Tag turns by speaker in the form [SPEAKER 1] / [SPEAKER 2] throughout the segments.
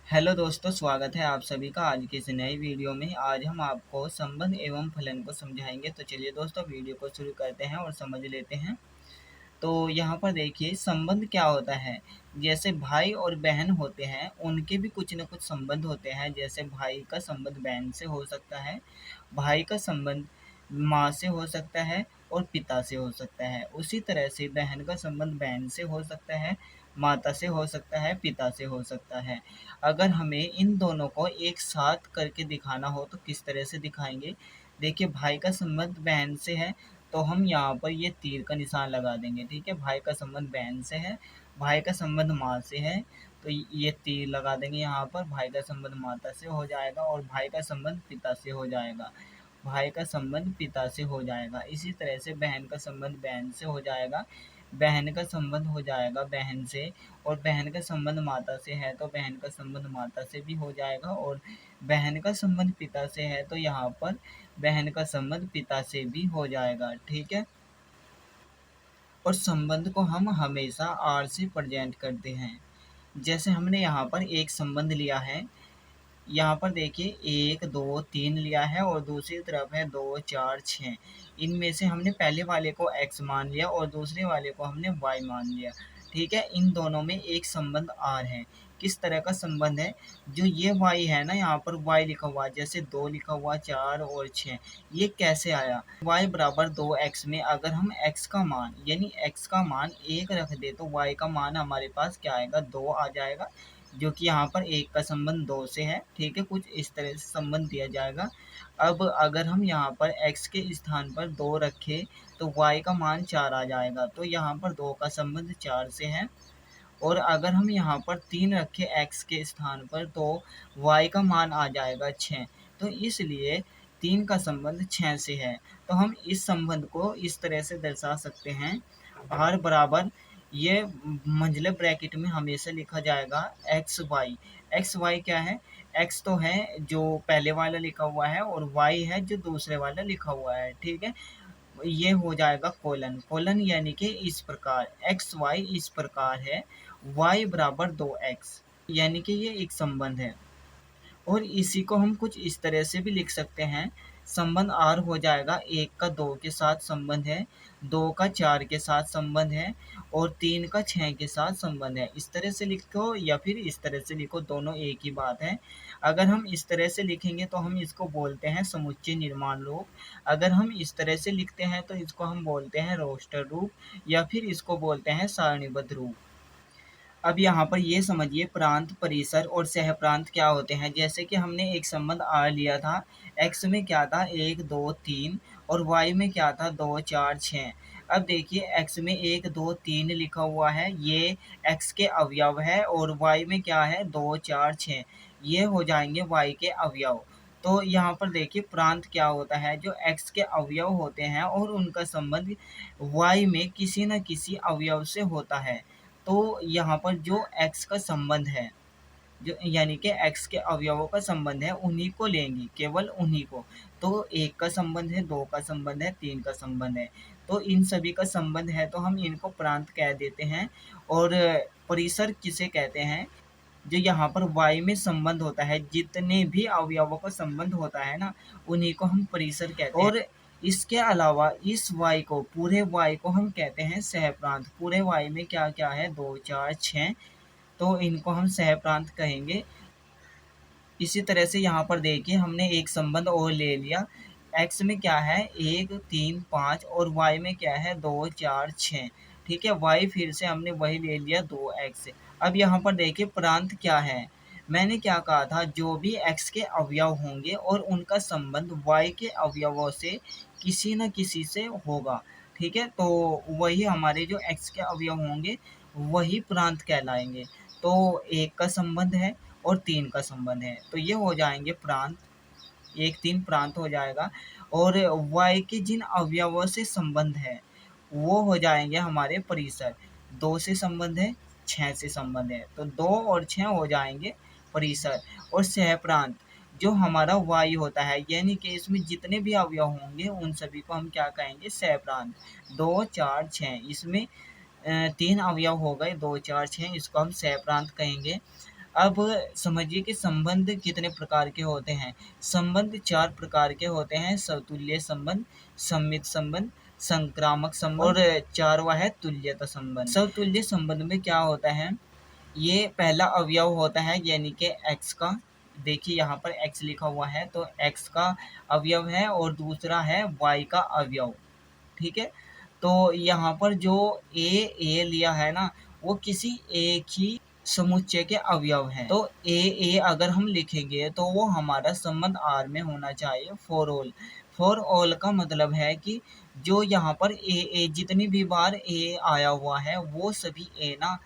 [SPEAKER 1] Hello दोस्तों, स्वागत है आप सभी का आज की इस नई वीडियो में। आज हम आपको संबंध एवं फलन को समझाएंगे। तो चलिए दोस्तों, वीडियो को शुरू करते हैं और समझ लेते हैं। तो यहाँ पर देखिए, संबंध क्या होता है। जैसे भाई और बहन होते हैं, उनके भी कुछ न कुछ संबंध होते हैं। जैसे भाई का संबंध बहन से हो सकता है, भाई का संबंध माँ से हो सकता है और पिता से हो सकता है। उसी तरह से बहन का संबंध बहन से हो सकता है, माता से हो सकता है, पिता से हो सकता है। अगर हमें इन दोनों को एक साथ करके दिखाना हो तो किस तरह से दिखाएंगे। देखिए, भाई का संबंध बहन से है तो हम यहाँ पर ये तीर का निशान लगा देंगे। ठीक है, भाई का संबंध बहन से है, भाई का संबंध माँ से है तो ये तीर लगा देंगे यहाँ पर। भाई का संबंध माता से हो जाएगा और भाई का संबंध पिता से हो जाएगा। भाई का संबंध पिता से हो जाएगा। इसी तरह से बहन का संबंध बहन से हो जाएगा, बहन का संबंध हो जाएगा बहन से। और बहन का संबंध माता से है तो बहन का संबंध माता से भी हो जाएगा। और बहन का संबंध पिता से है तो यहाँ पर बहन का संबंध पिता से भी हो जाएगा। ठीक है, और संबंध को हम हमेशा आर से प्रेजेंट करते हैं। जैसे हमने यहाँ पर एक संबंध लिया है, यहाँ पर देखिए 1 2 3 लिया है और दूसरी तरफ है 2 4 6। इनमें से हमने पहले वाले को x मान लिया और दूसरे वाले को हमने y मान लिया। ठीक है, इन दोनों में एक संबंध r है। किस तरह का संबंध है, जो ये y है ना, यहाँ पर y लिखा हुआ, जैसे 2 लिखा हुआ, 4 और 6, ये कैसे आया। y बराबर 2x में अगर हम x का मान यानी x का मान 1 रख दे तो y का मान हमारे पास क्या आएगा, 2 आ जाएगा, जो कि यहाँ पर एक का संबंध 2 से है। ठीक है, कुछ इस तरह से संबंध दिया जाएगा। अब अगर हम यहाँ पर x के स्थान पर 2 रखें तो y का मान 4 आ जाएगा, तो यहाँ पर 2 का संबंध 4 से है। और अगर हम यहाँ पर 3 रखें x के स्थान पर तो y का मान आ जाएगा 6। तो इसलिए 3 का संबंध 6 से है। तो हम इस संबंध को इस तरह से दर्शा सकते हैं, r बराबर, ये मंझले ब्रैकेट में हमेशा लिखा जाएगा एक्स वाई। एक्स वाई क्या है, एक्स तो है जो पहले वाला लिखा हुआ है और वाई है जो दूसरे वाला लिखा हुआ है। ठीक है, ये हो जाएगा कोलन। कोलन यानी कि इस प्रकार एक्स वाई इस प्रकार है, वाई बराबर 2x, यानी कि ये एक संबंध है। और इसी को हम कुछ इस तरह से भी लिख सकते हैं, संबंध आर हो जाएगा 1 का 2 के साथ संबंध है, 2 का 4 के साथ संबंध है और 3 का 6 के साथ संबंध है। इस तरह से लिखो या फिर इस तरह से लिखो, दोनों एक ही बात है। अगर हम इस तरह से लिखेंगे तो हम इसको बोलते हैं समुच्चय निर्माण रूप। अगर हम इस तरह से लिखते हैं तो इसको हम बोलते हैं रोस्टर रूप या फिर इसको बोलते हैं सारणीबद्ध रूप। अब यहाँ पर ये समझिए, प्रांत, परिसर और सहप्रांत क्या होते हैं। जैसे कि हमने एक संबंध आर लिया था, एक्स में क्या था 1 2 3 और वाई में क्या था 2 4 6। अब देखिए, एक्स में 1 2 3 लिखा हुआ है, ये एक्स के अवयव है, और वाई में क्या है 2 4 6, ये हो जाएंगे वाई के अवयव। तो यहाँ पर देखिए, प्रांत क्या होता है, जो एक्स के अवयव होते हैं और उनका संबंध वाई में किसी न किसी अवयव से होता है। तो यहाँ पर जो x का संबंध है, जो यानी कि x के अवयवों का संबंध है, उन्हीं को लेंगे, केवल उन्हीं को। तो 1 का संबंध है, 2 का संबंध है, 3 का संबंध है, तो इन सभी का संबंध है तो हम इनको प्रांत कह देते हैं। और परिसर किसे कहते हैं, जो यहाँ पर y में संबंध होता है, जितने भी अवयवों का संबंध होता है ना, उन्हीं को हम परिसर कहते हैं। और इसके अलावा इस y को, पूरे y को हम कहते हैं सहप्रांत। पूरे y में क्या क्या है, 2 4 6, तो इनको हम सहप्रांत कहेंगे। इसी तरह से यहाँ पर देखिए, हमने एक संबंध और ले लिया, x में क्या है 1 3 5 और y में क्या है 2 4 6। ठीक है, y फिर से हमने वही ले लिया 2x। अब यहाँ पर देखिए, प्रांत क्या है, मैंने क्या कहा था, जो भी x के अवयव होंगे और उनका संबंध y के अवयवों से किसी न किसी से होगा। ठीक है, तो वही हमारे जो x के अवयव होंगे वही प्रांत कहलाएंगे। तो 1 का संबंध है और 3 का संबंध है, तो ये हो जाएंगे प्रांत, 1 3 प्रांत हो जाएगा। और y के जिन अवयवों से संबंध है वो हो जाएंगे हमारे परिसर। 2 से संबंध है, 6 से संबंध है, तो 2 और 6 हो जाएंगे परिसर। और सहप्रांत, जो हमारा y होता है, यानी कि इसमें जितने भी अवयव होंगे उन सभी को हम क्या कहेंगे, सहप्रांत। 2 4 6, इसमें 3 अवयव हो गए, 2 4 6, इसको हम सहप्रांत कहेंगे। अब समझिए कि संबंध कितने प्रकार के होते हैं। संबंध 4 प्रकार के होते हैं, समतुल्य संबंध, सम्मित संबंध, संक्रामक संबंध और चारवा है तुल्यता संबंध। समतुल्य संबंध में क्या होता है, ये पहला अवयव होता है यानी कि x का, देखिए यहाँ पर x लिखा हुआ है तो x का अवयव है, और दूसरा है y का अवयव, ठीक है। तो यहाँ पर जो ए लिया है ना, वो किसी एक ही समुच्चय के अवयव है। तो ए अगर हम लिखेंगे तो वो हमारा संबंध आर में होना चाहिए फॉर ऑल। फॉर ऑल का मतलब है कि जो यहाँ पर ए जितनी भी बार ए आया हुआ है वो सभी ए ना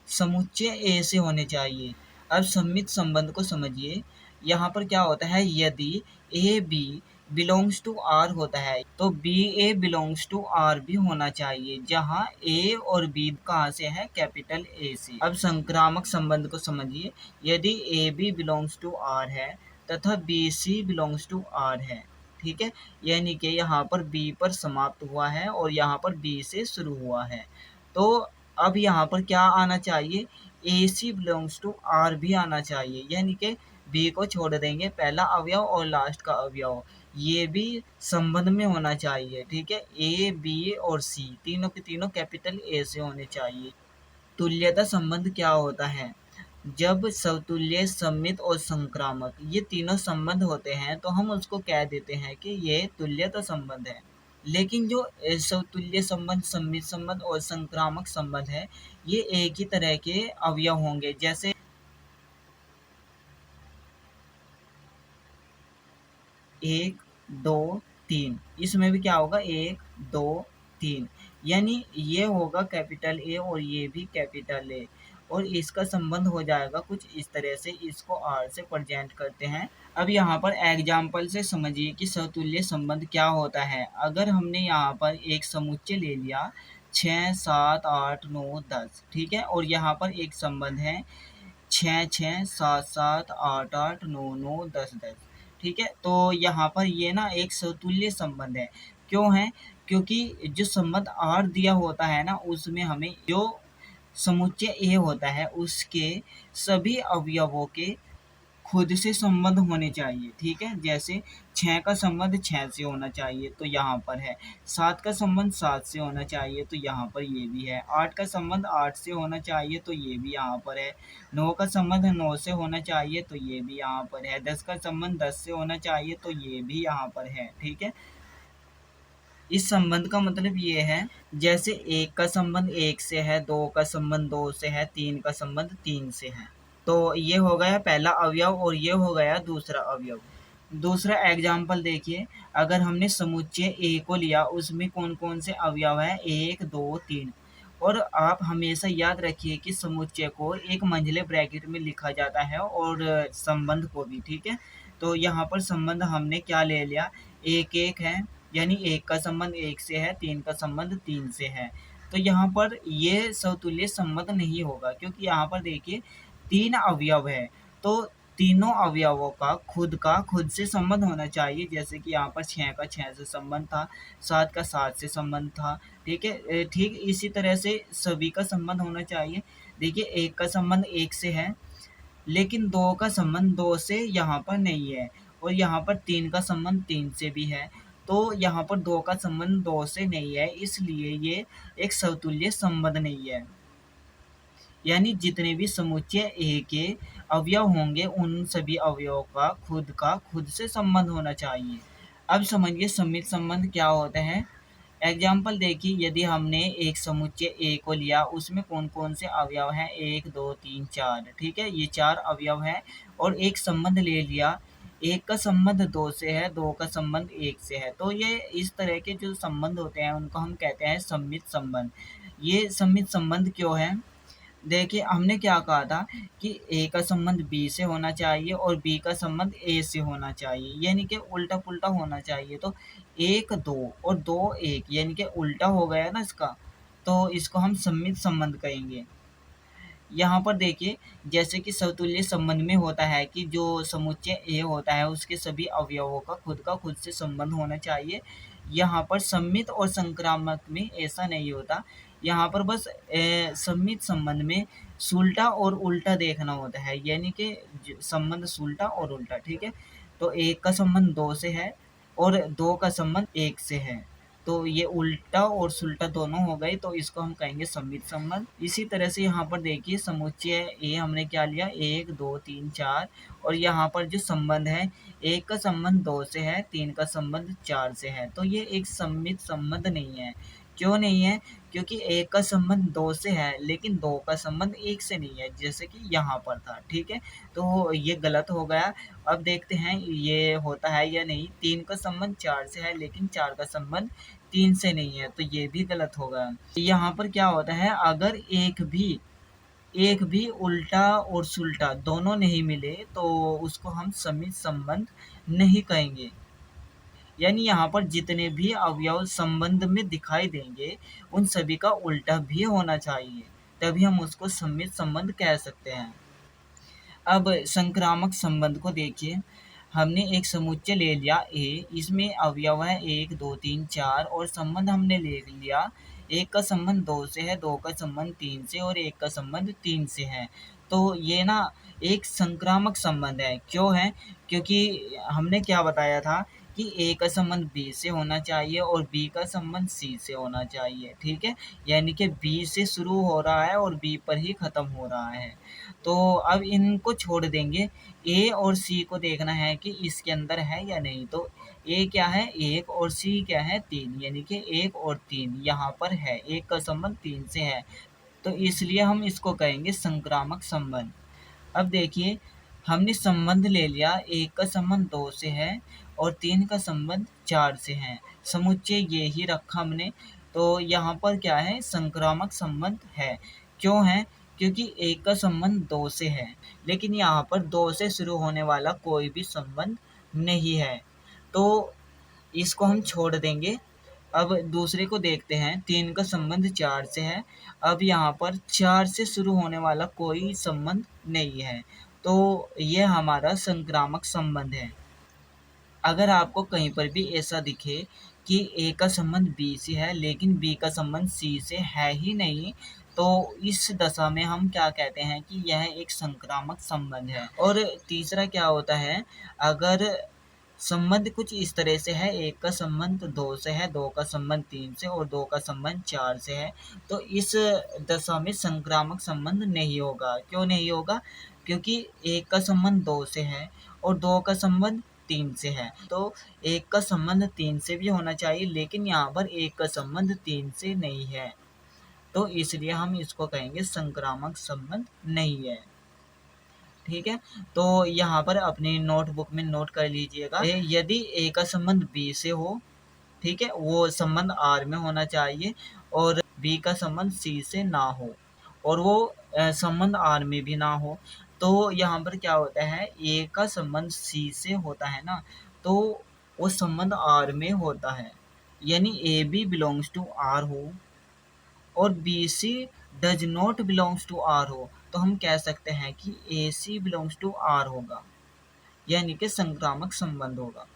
[SPEAKER 1] समुच्चय ए से होने चाहिए। अब सम्मित संबंध को समझिए। यहाँ पर क्या होता है, यदि a b belongs to R होता है तो b a belongs to R भी होना चाहिए, जहाँ ए और बी कहाँ से है, कैपिटल ए से। अब संक्रामक संबंध को समझिए। यदि a b belongs to R है तथा b c belongs to R है, ठीक है, यानी कि यहाँ पर बी पर समाप्त हुआ है और यहाँ पर बी से शुरू हुआ है। तो अब यहाँ पर क्या आना चाहिए, ए सी बिलोंग्स टू आर भी आना चाहिए, यानी कि बी को छोड़ देंगे, पहला अवयव और लास्ट का अवयव ये भी संबंध में होना चाहिए, ठीक है। ए बी और सी तीनों के तीनों कैपिटल ए से होने चाहिए। तुल्यता संबंध क्या होता है, जब समतुल्य, सम्मित और संक्रामक ये तीनों संबंध होते हैं तो हम उसको कह देते हैं कि ये तुल्यता संबंध है। लेकिन जो समतुल्य संबंध, सम्मित संबंध और संक्रामक संबंध है, ये एक ही तरह के अवयव होंगे, जैसे 1 2 3। इसमें भी क्या होगा, 1 2 3, यानी ये होगा कैपिटल ए और ये भी कैपिटल ए, और इसका संबंध हो जाएगा कुछ इस तरह से। इसको आर से प्रेजेंट करते हैं। अब यहाँ पर एग्जाम्पल से समझिए कि समतुल्य संबंध क्या होता है। अगर हमने यहाँ पर एक समुच्चय ले लिया 6 7 8 9 10, ठीक है, और यहाँ पर एक संबंध है 6 6 7 7 8 8 9 9 10 10, ठीक है। तो यहाँ पर ये ना एक समतुल्य संबंध है। क्यों है, क्योंकि जो संबंध आर दिया होता है ना, उसमें हमें जो समुच्चय ए होता है उसके सभी अवयवों के खुद से संबंध होने चाहिए, ठीक है। जैसे 6 का संबंध 6 से होना चाहिए तो यहाँ पर है, 7 का संबंध 7 से होना चाहिए तो यहाँ पर ये भी है, 8 का संबंध 8 से होना चाहिए तो ये भी यहाँ पर है, 9 का संबंध 9 से होना चाहिए तो ये भी यहाँ पर है, 10 का संबंध 10 से होना चाहिए तो ये भी यहाँ पर है, ठीक है। इस संबंध का मतलब ये है, जैसे 1 का संबंध 1 से है, 2 का संबंध 2 से है, 3 का संबंध 3 से है। तो ये हो गया पहला अवयव और ये हो गया दूसरा अवयव। दूसरा एग्जाम्पल देखिए, अगर हमने समुच्चय ए को लिया, उसमें कौन कौन से अवयव है, 1 2 3। और आप हमेशा याद रखिए कि समुच्चय को एक मंझले ब्रैकेट में लिखा जाता है और संबंध को भी, ठीक है। तो यहाँ पर संबंध हमने क्या ले लिया, 1 1 है, यानी 1 का संबंध 1 से है, 3 का संबंध 3 से है। तो यहाँ पर ये समतुल्य संबंध नहीं होगा, क्योंकि यहाँ पर देखिए 3 अवयव है, तो तीनों अवयवों का खुद से संबंध होना चाहिए। जैसे कि यहाँ पर 6 का 6 से संबंध था, 7 का 7 से संबंध था, ठीक है। ठीक इसी तरह से सभी का संबंध होना चाहिए। देखिए 1 का संबंध 1 से है, लेकिन 2 का संबंध 2 से यहाँ पर नहीं है, और यहाँ पर 3 का संबंध 3 से भी है, तो यहाँ पर 2 का संबंध 2 से नहीं है, इसलिए ये एक समतुल्य संबंध नहीं है। यानी जितने भी समुच्चय ए के अवयव होंगे उन सभी अवयवों का खुद से संबंध होना चाहिए। अब समझिए सम्मित संबंध क्या होता है। एग्जाम्पल देखिए, यदि हमने एक समुच्चय ए को लिया, उसमें कौन कौन से अवयव हैं, 1 2 3 4, ठीक है, ये 4 अवयव हैं, और एक संबंध ले लिया, 1 का संबंध 2 से है, 2 का संबंध 1 से है, तो ये इस तरह के जो संबंध होते हैं उनको हम कहते हैं सम्मित संबंध। ये सम्मित संबंध क्यों है, देखिए हमने क्या कहा था कि ए का संबंध बी से होना चाहिए और बी का संबंध ए से होना चाहिए, यानी कि उल्टा पुल्टा होना चाहिए। तो 1 2 और 2 1, यानी कि उल्टा हो गया ना इसका, तो इसको हम सम्मित संबंध कहेंगे। यहाँ पर देखिए, जैसे कि समतुल्य संबंध में होता है कि जो समुच्चय ए होता है उसके सभी अवयवों का खुद से संबंध होना चाहिए। यहाँ पर सम्मित और संक्रामक में ऐसा नहीं होता। यहाँ पर बस सम्मित संबंध में सुलटा और उल्टा देखना होता है, यानी कि संबंध सुलटा और उल्टा, ठीक है। तो एक का संबंध दो से है और दो का संबंध एक से है, तो ये उल्टा और सुलटा दोनों हो गए, तो इसको हम कहेंगे सम्मित संबंध। इसी तरह से यहाँ पर देखिए समुच्चय ए हमने क्या लिया, एक दो तीन चार, और यहाँ पर जो संबंध है, एक का संबंध दो से है, तीन का संबंध चार से है, तो ये एक सम्मित संबंध नहीं है। क्यों नहीं है? क्योंकि एक का संबंध दो से है लेकिन दो का संबंध एक से नहीं है, जैसे कि यहाँ पर था, ठीक है। तो ये गलत हो गया। अब देखते हैं ये होता है या नहीं। तीन का संबंध चार से है लेकिन चार का संबंध तीन से नहीं है, तो ये भी गलत होगा। यहाँ पर क्या होता है, अगर एक भी उल्टा और सुलटा दोनों नहीं मिले तो उसको हम समित संबंध नहीं कहेंगे। यानी यहाँ पर जितने भी अवयव संबंध में दिखाई देंगे उन सभी का उल्टा भी होना चाहिए, तभी हम उसको समित संबंध कह सकते हैं। अब संक्रामक संबंध को देखिए। हमने एक समुच्चय ले लिया ए, इसमें अवयव है एक दो तीन चार, और संबंध हमने ले लिया एक का संबंध दो से है, दो का संबंध तीन से, और एक का संबंध तीन से है। तो ये ना एक संक्रामक संबंध है। क्यों है? क्योंकि हमने क्या बताया था कि ए का संबंध बी से होना चाहिए और बी का संबंध सी से होना चाहिए, ठीक है। यानी कि बी से शुरू हो रहा है और बी पर ही खत्म हो रहा है। तो अब इनको छोड़ देंगे, ए और सी को देखना है कि इसके अंदर है या नहीं। तो ए क्या है, एक, और सी क्या है, तीन, यानी कि एक और तीन यहाँ पर है, एक का संबंध तीन से है, तो इसलिए हम इसको कहेंगे संक्रामक संबंध। अब देखिए हमने संबंध ले लिया, एक का संबंध दो से है और तीन का संबंध चार से है, समुच्चय ये ही रखा हमने, तो यहाँ पर क्या है, संक्रामक संबंध है। क्यों है? क्योंकि एक का संबंध दो से है लेकिन यहाँ पर दो से शुरू होने वाला कोई भी संबंध नहीं है, तो इसको हम छोड़ देंगे। अब दूसरे को देखते हैं, तीन का संबंध चार से है। अब यहाँ पर चार से शुरू होने वाला कोई संबंध नहीं है, तो ये हमारा संक्रामक संबंध है। अगर आपको कहीं पर भी ऐसा दिखे कि ए का संबंध बी से है लेकिन बी का संबंध सी से है ही नहीं, तो इस दशा में हम क्या कहते हैं कि यह एक संक्रामक संबंध है। और तीसरा क्या होता है, अगर संबंध कुछ इस तरह से है, एक का संबंध दो से है, दो का संबंध तीन से और दो का संबंध चार से है, तो इस दशा में संक्रामक संबंध नहीं होगा। क्यों नहीं होगा? क्योंकि एक का संबंध दो से है और दो का संबंध तीन से है, तो एक का संबंध तीन से भी होना चाहिए लेकिन यहाँ पर एक का संबंध तीन से नहीं है, तो इसलिए हम इसको कहेंगे संक्रामक संबंध नहीं है, ठीक है। तो यहाँ पर अपनी नोटबुक में नोट कर लीजिएगा, यदि ए का संबंध बी से हो, ठीक है, वो संबंध आर में होना चाहिए, और बी का संबंध सी से ना हो और वो संबंध आर में भी ना हो, तो यहाँ पर क्या होता है, ए का संबंध सी से होता है ना, तो वो संबंध आर में होता है, यानी a b belongs to R हो और b c does not belongs to R हो, तो हम कह सकते हैं कि a c belongs to R होगा, यानी कि संक्रामक संबंध होगा।